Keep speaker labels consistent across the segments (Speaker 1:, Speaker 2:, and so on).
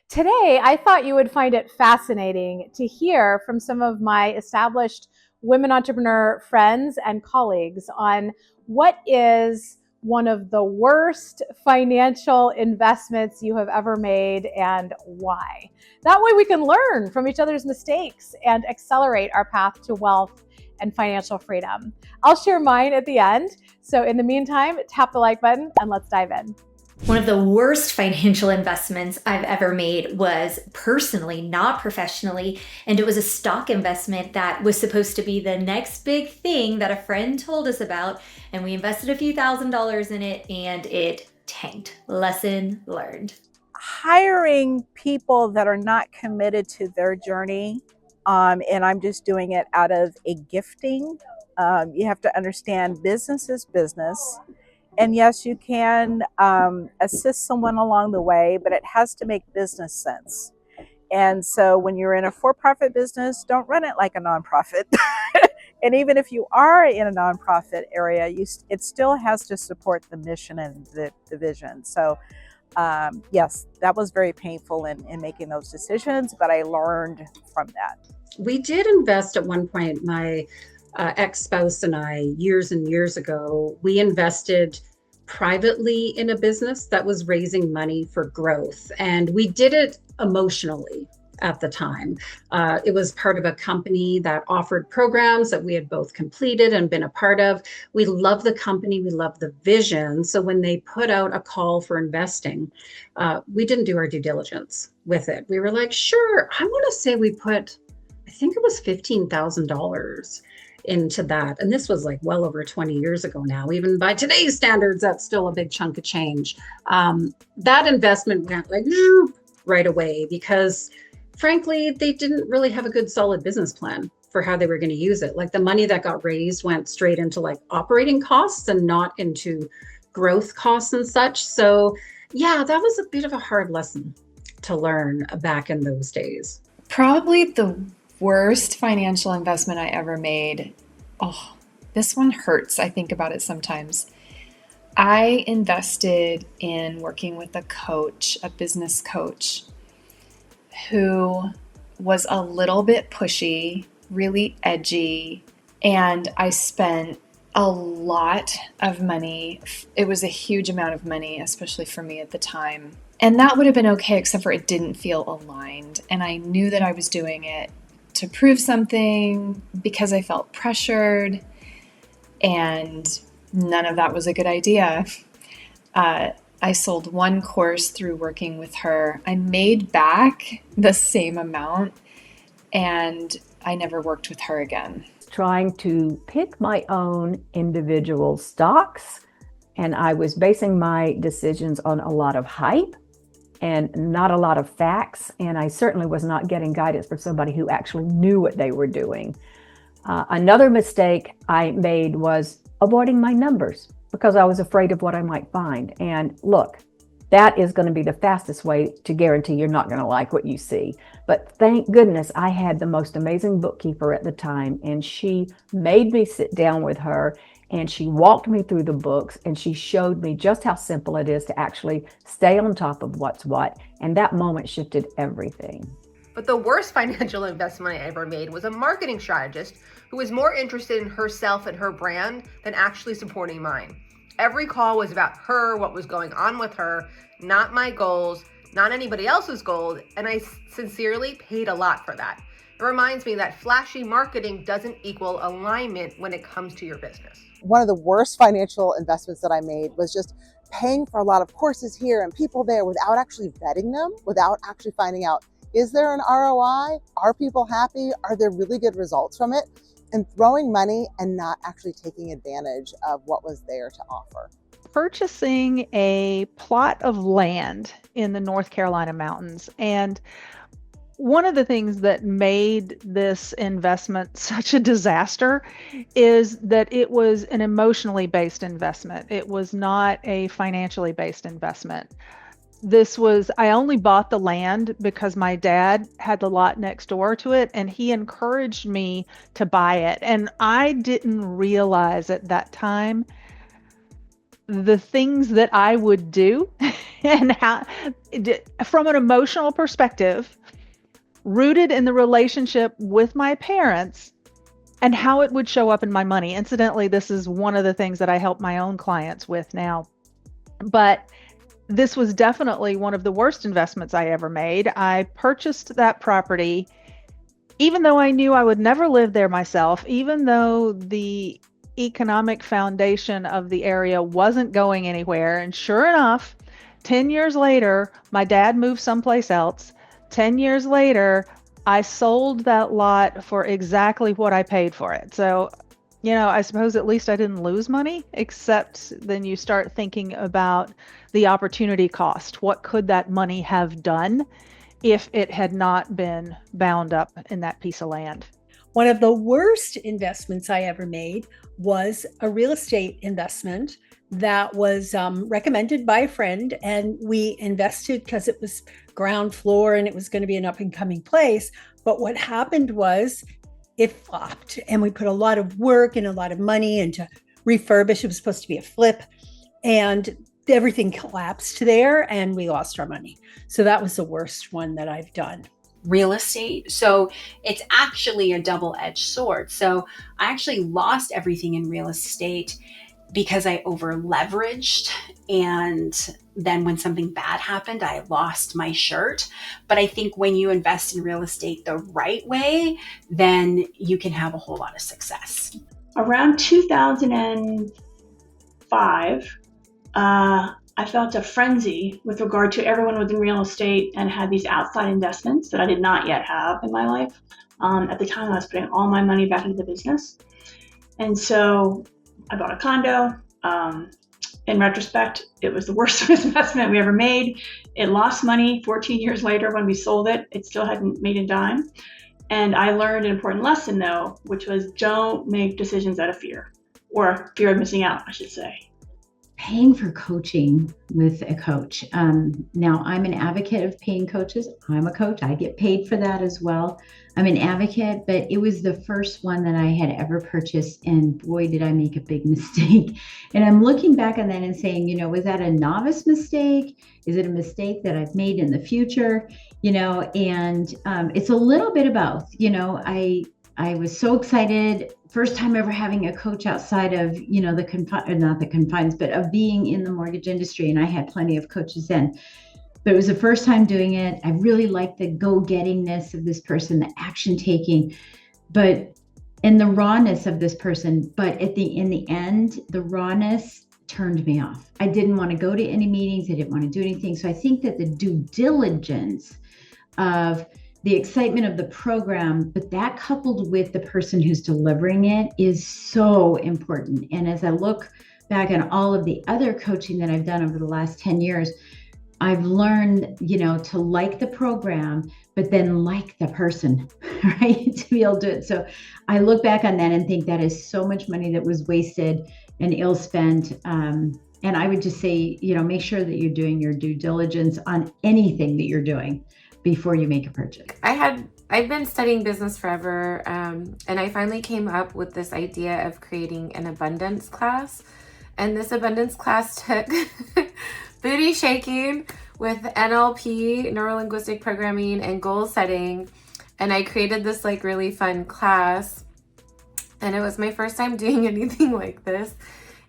Speaker 1: Today, I thought you would find it fascinating to hear from some of my established women entrepreneur friends and colleagues on what is one of the worst financial investments you have ever made and why. That way, we can learn from each other's mistakes and accelerate our path to wealth and financial freedom. I'll share mine at the end. So, in the meantime, tap the like button and let's dive in.
Speaker 2: One of the worst financial investments I've ever made was personally, not professionally, and it was a stock investment that was supposed to be the next big thing that a friend told us about, and we invested a few $1,000s in it and it tanked. Lesson learned.
Speaker 3: Hiring people that are not committed to their journey, and I'm just doing it out of a gifting. You have to understand business is business. And yes, you can assist someone along the way, but it has to make business sense. And so when you're in a for-profit business, don't run it like a nonprofit. And even if you are in a nonprofit area, it still has to support the mission and the vision. So yes, that was very painful in making those decisions, but I learned from that.
Speaker 4: We did invest at one point, my ex-spouse and I, years and years ago, we invested privately in a business that was raising money for growth. And we did it emotionally at the time. It was part of a company that offered programs that we had both completed and been a part of. We love the company, we love the vision. So when they put out a call for investing, we didn't do our due diligence with it. We were like, sure, I want to say we put, I think it was $15,000 into that. And this was like well over 20 years ago now. Even by today's standards, that's still a big chunk of change. That investment went like right away because frankly, they didn't really have a good solid business plan for how they were going to use it. Like the money that got raised went straight into like operating costs and not into growth costs and such. So yeah, that was a bit of a hard lesson to learn back in those days.
Speaker 5: Probably the worst financial investment I ever made. Oh, this one hurts. I think about it sometimes. I invested in working with a coach, a business coach, who was a little bit pushy, really edgy, and I spent a lot of money. It was a huge amount of money, especially for me at the time. And that would have been okay, except for it didn't feel aligned. And I knew that I was doing it to prove something because I felt pressured, and none of that was a good idea. I sold one course through working with her. I made back the same amount, and I never worked with her again.
Speaker 6: Trying to pick my own individual stocks, and I was basing my decisions on a lot of hype and not a lot of facts, and I certainly was not getting guidance from somebody who actually knew what they were doing. Another mistake I made was avoiding my numbers because I was afraid of what I might find. And look, that is going to be the fastest way to guarantee you're not going to like what you see. But thank goodness I had the most amazing bookkeeper at the time, and she made me sit down with her, and she walked me through the books, and she showed me just how simple it is to actually stay on top of what's what. And that moment shifted everything.
Speaker 7: But the worst financial investment I ever made was a marketing strategist who was more interested in herself and her brand than actually supporting mine. Every call was about her, what was going on with her, not my goals, not anybody else's goals, and I sincerely paid a lot for that. It reminds me that flashy marketing doesn't equal alignment when it comes to your business.
Speaker 8: One of the worst financial investments that I made was just paying for a lot of courses here and people there without actually vetting them, without actually finding out, is there an ROI? Are people happy? Are there really good results from it? And throwing money and not actually taking advantage of what was there to offer.
Speaker 9: Purchasing a plot of land in the North Carolina mountains. And one of the things that made this investment such a disaster is that it was an emotionally based investment. It was not a financially based investment. I only bought the land because my dad had the lot next door to it, and he encouraged me to buy it. And I didn't realize at that time the things that I would do and how, from an emotional perspective, rooted in the relationship with my parents and how it would show up in my money. Incidentally, this is one of the things that I help my own clients with now. But this was definitely one of the worst investments I ever made. I purchased that property, even though I knew I would never live there myself, even though the economic foundation of the area wasn't going anywhere. And sure enough, 10 years later, my dad moved someplace else. 10 years later, I sold that lot for exactly what I paid for it. So, I suppose at least I didn't lose money, except then you start thinking about the opportunity cost. What could that money have done if it had not been bound up in that piece of land?
Speaker 10: One of the worst investments I ever made was a real estate investment that was recommended by a friend, and we invested because it was ground floor and it was going to be an up and coming place. But what happened was it flopped, and we put a lot of work and a lot of money into refurbish. It was supposed to be a flip, and everything collapsed there and we lost our money. So that was the worst one that I've done.
Speaker 11: Real estate. So it's actually a double-edged sword. So I actually lost everything in real estate because I over leveraged, and then when something bad happened, I lost my shirt. But I think when you invest in real estate the right way, then you can have a whole lot of success.
Speaker 12: Around 2005, I felt a frenzy with regard to everyone within real estate and had these outside investments that I did not yet have in my life. At the time, I was putting all my money back into the business. And so I bought a condo. In retrospect, it was the worst investment we ever made. It lost money 14 years later when we sold it. It still hadn't made a dime. And I learned an important lesson, though, which was don't make decisions out of fear, or fear of missing out, I should say.
Speaker 13: Paying for coaching with a coach. Now, I'm an advocate of paying coaches. I'm a coach. I get paid for that as well. I'm an advocate, but it was the first one that I had ever purchased, and boy, did I make a big mistake. And I'm looking back on that and saying, was that a novice mistake? Is it a mistake that I've made in the future? And it's a little bit of both. I was so excited, first time ever having a coach outside of, not the confines, but of being in the mortgage industry. And I had plenty of coaches then, but it was the first time doing it. I really liked the go-gettingness of this person, the action taking, and the rawness of this person. But in the end, the rawness turned me off. I didn't want to go to any meetings. I didn't want to do anything. So I think that the due diligence of the excitement of the program, but that coupled with the person who's delivering it is so important. And as I look back on all of the other coaching that I've done over the last 10 years, I've learned, to like the program, but then like the person, right? To be able to do it. So I look back on that and think that is so much money that was wasted and ill spent. And I would just say, make sure that you're doing your due diligence on anything that you're doing before you make a purchase.
Speaker 14: I've been studying business forever, and I finally came up with this idea of creating an abundance class. And this abundance class took booty shaking with NLP, neuro-linguistic programming, and goal setting. And I created this really fun class. And it was my first time doing anything like this.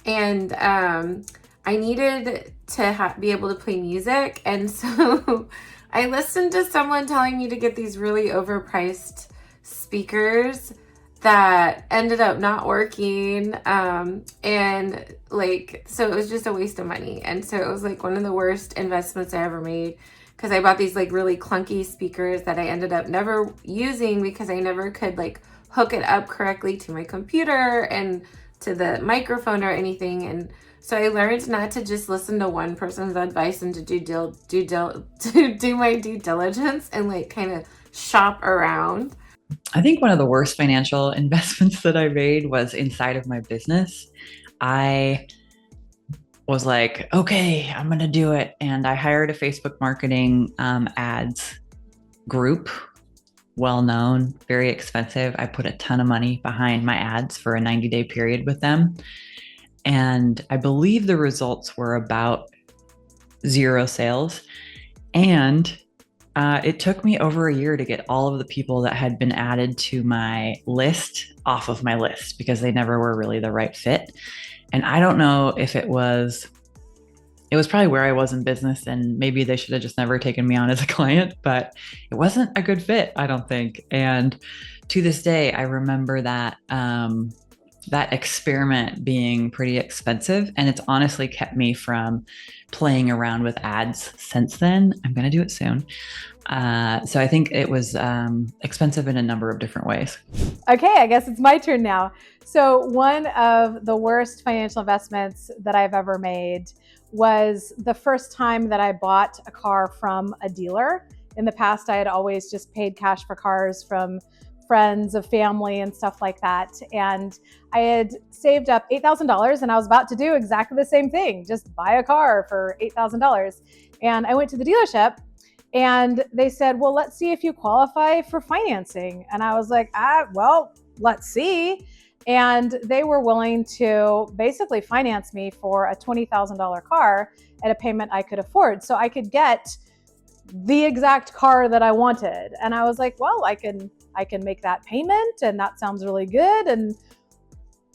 Speaker 14: And I needed to be able to play music. And so I listened to someone telling me to get these really overpriced speakers that ended up not working. So it was just a waste of money. And so it was one of the worst investments I ever made, because I bought these really clunky speakers that I ended up never using because I never could hook it up correctly to my computer and to the microphone or anything. And so I learned not to just listen to one person's advice and to do my due diligence and kind of shop around.
Speaker 15: I think one of the worst financial investments that I made was inside of my business. I was like, okay, I'm going to do it. And I hired a Facebook marketing ads group, well-known, very expensive. I put a ton of money behind my ads for a 90-day period with them. And I believe the results were about 0 sales. And it took me over a year to get all of the people that had been added to my list off of my list because they never were really the right fit. And I don't know if it was probably where I was in business, and maybe they should have just never taken me on as a client, but it wasn't a good fit, I don't think. And to this day, I remember that that experiment being pretty expensive, and it's honestly kept me from playing around with ads since then. I'm going to do it soon. So I think it was expensive in a number of different ways.
Speaker 1: Okay, I guess it's my turn now. So one of the worst financial investments that I've ever made was the first time that I bought a car from a dealer. In the past, I had always just paid cash for cars from friends of family and stuff like that. And I had saved up $8,000 and I was about to do exactly the same thing, just buy a car for $8,000. And I went to the dealership and they said, well, let's see if you qualify for financing. And I was like, well, let's see. And they were willing to basically finance me for a $20,000 car at a payment I could afford. So I could get the exact car that I wanted. And I was like, well, I can make that payment and that sounds really good. And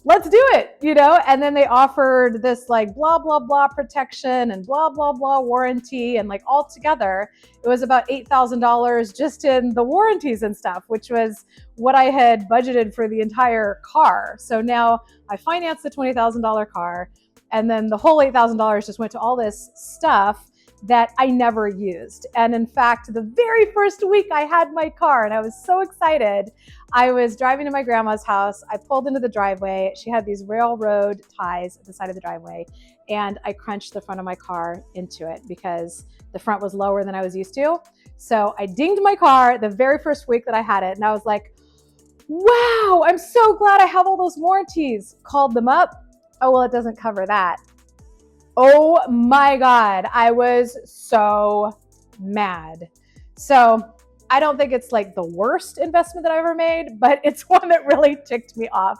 Speaker 1: let's do it, And then they offered this like blah, blah, blah protection and blah, blah, blah warranty. And like all together, it was about $8,000 just in the warranties and stuff, which was what I had budgeted for the entire car. So now I financed the $20,000 car, and then the whole $8,000 just went to all this stuff that I never used. And in fact, the very first week I had my car and I was so excited, I was driving to my grandma's house. I pulled into the driveway. She had these railroad ties at the side of the driveway, and I crunched the front of my car into it because the front was lower than I was used to. So I dinged my car the very first week that I had it, and I was like, wow, I'm so glad I have all those warranties. Called them up. Oh, well, it doesn't cover that. Oh my God, I was so mad. So I don't think it's like the worst investment that I've ever made, but it's one that really ticked me off.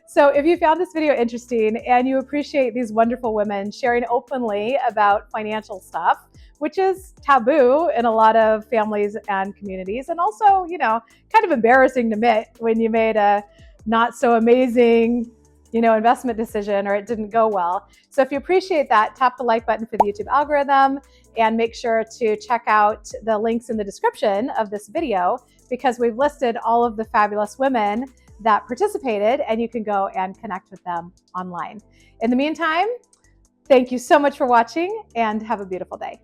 Speaker 1: So if you found this video interesting and you appreciate these wonderful women sharing openly about financial stuff, which is taboo in a lot of families and communities, and also, kind of embarrassing to admit when you made a not so amazing investment decision or it didn't go well. So if you appreciate that, tap the like button for the YouTube algorithm and make sure to check out the links in the description of this video because we've listed all of the fabulous women that participated and you can go and connect with them online. In the meantime, thank you so much for watching and have a beautiful day.